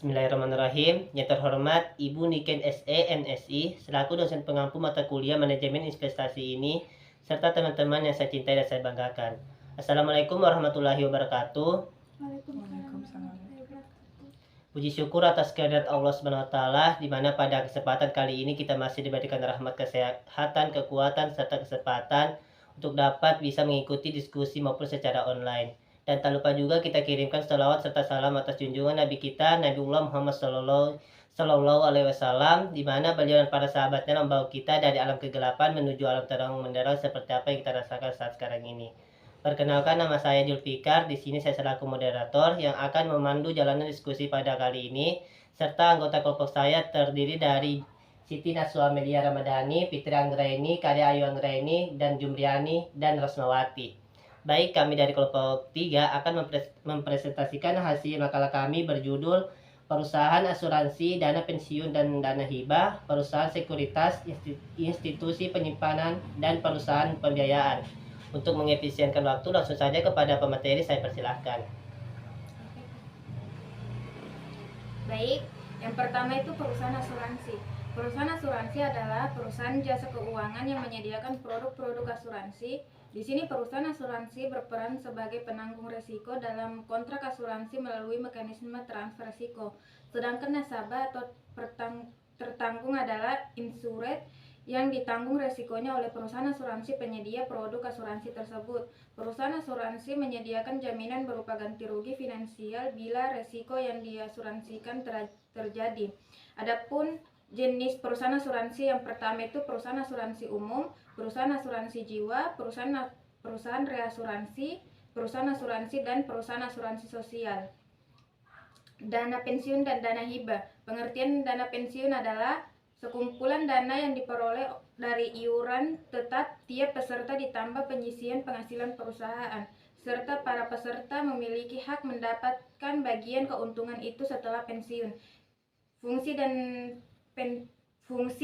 Bismillahirrahmanirrahim. Yang terhormat Ibu Niken SE NSI selaku dosen pengampu mata kuliah manajemen investasi ini serta teman-teman yang saya cintai dan saya banggakan. Assalamualaikum warahmatullahi wabarakatuh. Waalaikumsalam. Puji syukur atas kehadirat Allah SWT, di mana pada kesempatan kali ini kita masih diberikan rahmat kesehatan, kekuatan, serta kesempatan untuk dapat bisa mengikuti diskusi maupun secara online. Dan tak lupa juga kita kirimkan salawat serta salam atas junjungan Nabi kita, Nabiullah Muhammad Sallallahu Alaihi Wasallam, di mana beliau dan para sahabatnya membawa kita dari alam kegelapan menuju alam terang menderang seperti apa yang kita rasakan saat sekarang ini. Perkenalkan, nama saya Julfikar. Di sini saya selaku moderator yang akan memandu jalanan diskusi pada kali ini, serta anggota kelompok saya terdiri dari Siti Naswa Amelia Ramadhani, Fitri Anggraini, Karya Ayu Anggraini, dan Jumriani, dan Rosmawati. Baik, kami dari kelompok 3 akan mempresentasikan hasil makalah kami berjudul Perusahaan Asuransi, Dana Pensiun dan Dana Hibah, Perusahaan Sekuritas, Institusi Penyimpanan, dan Perusahaan Pembiayaan. Untuk mengefisienkan waktu, langsung saja kepada pemateri, saya persilahkan. Baik, yang pertama itu perusahaan asuransi. Perusahaan asuransi adalah perusahaan jasa keuangan yang menyediakan produk-produk asuransi. Di sini perusahaan asuransi berperan sebagai penanggung risiko dalam kontrak asuransi melalui mekanisme transfer risiko. Sedangkan nasabah atau tertanggung adalah insured yang ditanggung resikonya oleh perusahaan asuransi penyedia produk asuransi tersebut. Perusahaan asuransi menyediakan jaminan berupa ganti rugi finansial bila resiko yang diasuransikan terjadi. Adapun jenis perusahaan asuransi yang pertama itu perusahaan asuransi umum, perusahaan asuransi jiwa, perusahaan reasuransi, perusahaan asuransi, dan perusahaan asuransi sosial. Dana pensiun dan dana hibah. Pengertian dana pensiun adalah sekumpulan dana yang diperoleh dari iuran tetap tiap peserta ditambah penyisian penghasilan perusahaan, serta para peserta memiliki hak mendapatkan bagian keuntungan itu setelah pensiun. Fungsi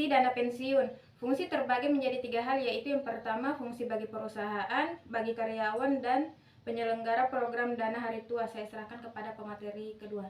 dana pensiun. Fungsi terbagi menjadi 3 hal, yaitu yang pertama fungsi bagi perusahaan, bagi karyawan, dan penyelenggara program dana hari tua. Saya serahkan kepada pemateri kedua.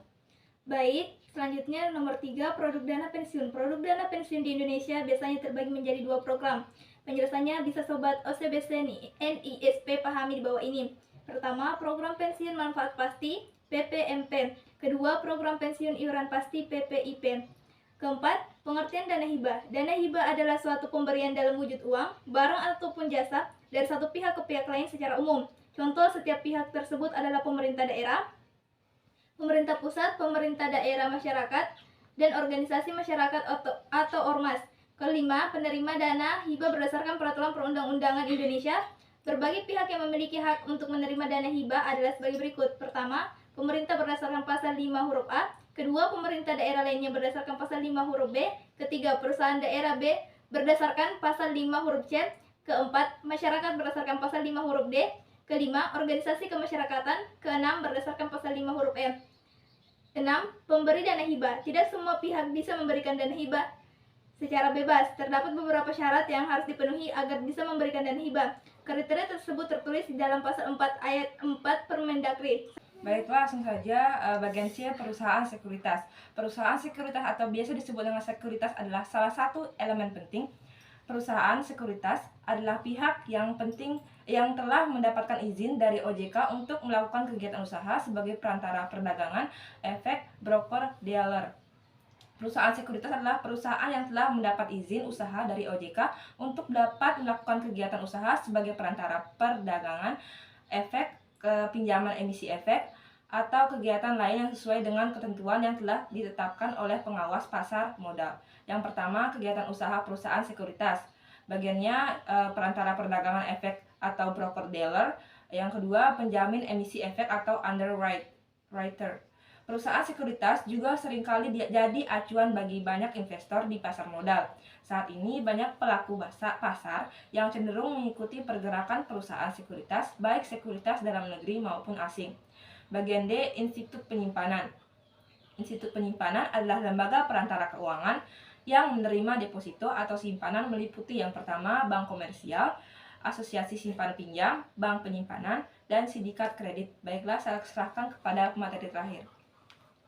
Baik, selanjutnya nomor 3, produk dana pensiun. Produk dana pensiun di Indonesia biasanya terbagi menjadi 2 program. Penjelasannya bisa Sobat OCBC NISP pahami di bawah ini. Pertama, program pensiun manfaat pasti PPMP. Kedua, program pensiun iuran pasti PPIP. Keempat, pengertian dana hibah. Dana hibah adalah suatu pemberian dalam wujud uang, barang ataupun jasa dari satu pihak ke pihak lain secara umum. Contoh, setiap pihak tersebut adalah pemerintah daerah, pemerintah pusat, pemerintah daerah, masyarakat, dan organisasi masyarakat atau ormas. Kelima, penerima dana hibah berdasarkan peraturan perundang-undangan Indonesia. Berbagai pihak yang memiliki hak untuk menerima dana hibah adalah sebagai berikut. Pertama, pemerintah berdasarkan pasal 5 huruf A. Kedua, pemerintah daerah lainnya berdasarkan pasal 5 huruf B. Ketiga, perusahaan daerah B berdasarkan pasal 5 huruf C. Keempat, masyarakat berdasarkan pasal 5 huruf D. Kelima, organisasi kemasyarakatan. Keenam, berdasarkan pasal 5 huruf E. 6. Pemberi dana hibah. Tidak semua pihak bisa memberikan dana hibah secara bebas. Terdapat beberapa syarat yang harus dipenuhi agar bisa memberikan dana hibah. Kriteria tersebut tertulis di dalam pasal 4 ayat 4 Permendagri. Baiklah, langsung saja bagian C, perusahaan sekuritas. Perusahaan sekuritas atau biasa disebut dengan sekuritas adalah salah satu elemen penting. Perusahaan sekuritas adalah pihak yang penting yang telah mendapatkan izin dari OJK untuk melakukan kegiatan usaha sebagai perantara perdagangan, efek, broker, dealer. Perusahaan sekuritas adalah perusahaan yang telah mendapat izin usaha dari OJK untuk dapat melakukan kegiatan usaha sebagai perantara perdagangan, efek, pinjaman emisi efek, atau kegiatan lain yang sesuai dengan ketentuan yang telah ditetapkan oleh pengawas pasar modal. Yang pertama, kegiatan usaha perusahaan sekuritas. Bagiannya perantara perdagangan efek atau broker dealer. Yang kedua, penjamin emisi efek atau underwriter. Perusahaan sekuritas juga seringkali jadi acuan bagi banyak investor di pasar modal. Saat ini banyak pelaku pasar yang cenderung mengikuti pergerakan perusahaan sekuritas, baik sekuritas dalam negeri maupun asing. Bagian D, institut penyimpanan. Institut penyimpanan adalah lembaga perantara keuangan yang menerima deposito atau simpanan meliputi yang pertama bank komersial, asosiasi simpan pinjam, bank penyimpanan, dan sindikat kredit. Baiklah, saya serahkan kepada pemateri terakhir.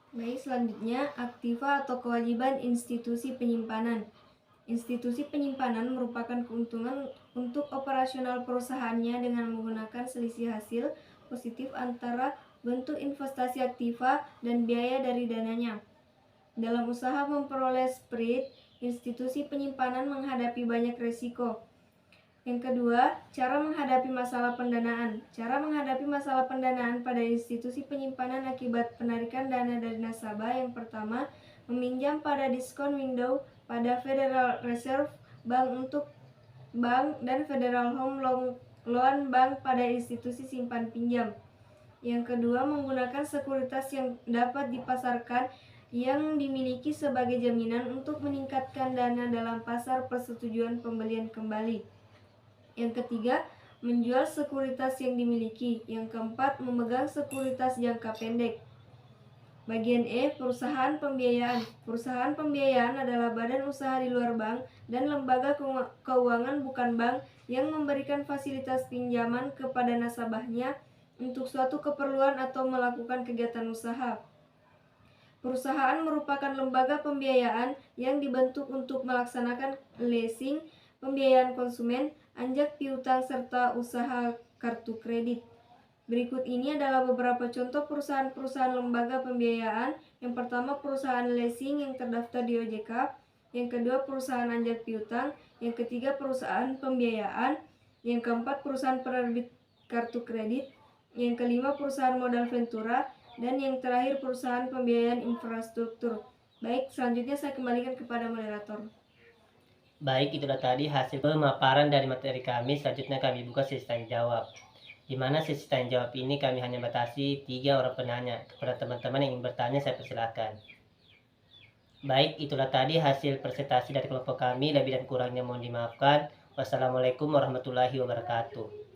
Baik, selanjutnya aktiva atau kewajiban institusi penyimpanan. Institusi penyimpanan merupakan keuntungan untuk operasional perusahaannya dengan menggunakan selisih hasil positif antara bentuk investasi aktiva dan biaya dari dananya. Dalam usaha memperoleh spread, institusi penyimpanan menghadapi banyak risiko. Yang kedua, cara menghadapi masalah pendanaan. Cara menghadapi masalah pendanaan pada institusi penyimpanan akibat penarikan dana dari nasabah. Yang pertama, meminjam pada diskon window pada Federal Reserve Bank untuk bank dan Federal Home Loan Bank pada institusi simpan pinjam. Yang kedua, menggunakan sekuritas yang dapat dipasarkan yang dimiliki sebagai jaminan untuk meningkatkan dana dalam pasar persetujuan pembelian kembali. Yang ketiga, menjual sekuritas yang dimiliki. Yang keempat, memegang sekuritas jangka pendek. Bagian E, perusahaan pembiayaan. Perusahaan pembiayaan adalah badan usaha di luar bank dan lembaga keuangan bukan bank yang memberikan fasilitas pinjaman kepada nasabahnya untuk suatu keperluan atau melakukan kegiatan usaha. Perusahaan merupakan lembaga pembiayaan yang dibentuk untuk melaksanakan leasing, pembiayaan konsumen, anjak piutang, serta usaha kartu kredit. Berikut ini adalah beberapa contoh perusahaan-perusahaan lembaga pembiayaan. Yang pertama, perusahaan leasing yang terdaftar di OJK. Yang kedua, perusahaan anjak piutang. Yang ketiga, perusahaan pembiayaan. Yang keempat, perusahaan penerbit kartu kredit. Yang kelima, perusahaan modal ventura. Dan yang terakhir, perusahaan pembiayaan infrastruktur. Baik, selanjutnya saya kembalikan kepada moderator. Baik, itulah tadi hasil pemaparan dari materi kami. Selanjutnya kami buka sesi tanya jawab. Di mana sesi tanya jawab ini kami hanya batasi 3 orang penanya. Kepada teman-teman yang ingin bertanya, saya persilakan. Baik, itulah tadi hasil presentasi dari kelompok kami. Lebih dan kurangnya mohon dimaafkan. Wassalamualaikum warahmatullahi wabarakatuh.